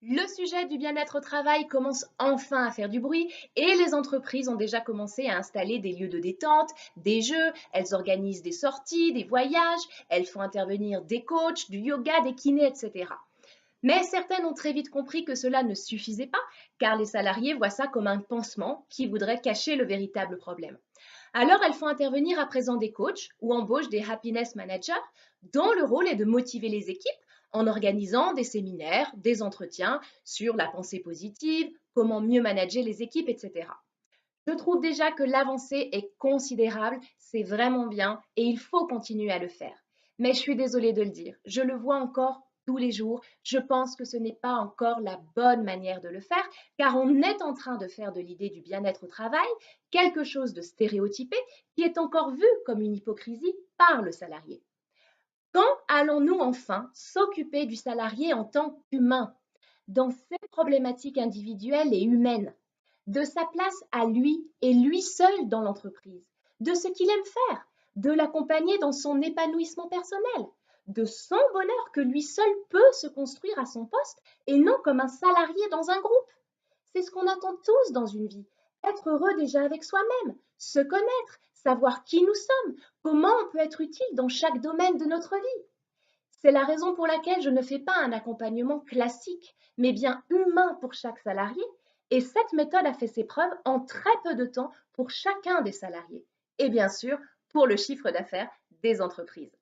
Le sujet du bien-être au travail commence enfin à faire du bruit et les entreprises ont déjà commencé à installer des lieux de détente, des jeux, elles organisent des sorties, des voyages, elles font intervenir des coachs, du yoga, des kinés, etc. Mais certaines ont très vite compris que cela ne suffisait pas car les salariés voient ça comme un pansement qui voudrait cacher le véritable problème. Alors elles font intervenir à présent des coachs ou embauchent des happiness managers dont le rôle est de motiver les équipes en organisant des séminaires, des entretiens sur la pensée positive, comment mieux manager les équipes, etc. Je trouve déjà que l'avancée est considérable, c'est vraiment bien et il faut continuer à le faire. Mais je suis désolée de le dire, je le vois encore tous les jours, je pense que ce n'est pas encore la bonne manière de le faire car on est en train de faire de l'idée du bien-être au travail quelque chose de stéréotypé qui est encore vu comme une hypocrisie par le salarié. Quand allons-nous enfin s'occuper du salarié en tant qu'humain, dans ses problématiques individuelles et humaines, de sa place à lui et lui seul dans l'entreprise, de ce qu'il aime faire, de l'accompagner dans son épanouissement personnel, de son bonheur que lui seul peut se construire à son poste et non comme un salarié dans un groupe? C'est ce qu'on attend tous dans une vie. Être heureux déjà avec soi-même, se connaître, savoir qui nous sommes, comment on peut être utile dans chaque domaine de notre vie. C'est la raison pour laquelle je ne fais pas un accompagnement classique, mais bien humain pour chaque salarié. Et cette méthode a fait ses preuves en très peu de temps pour chacun des salariés. Et bien sûr, pour le chiffre d'affaires des entreprises.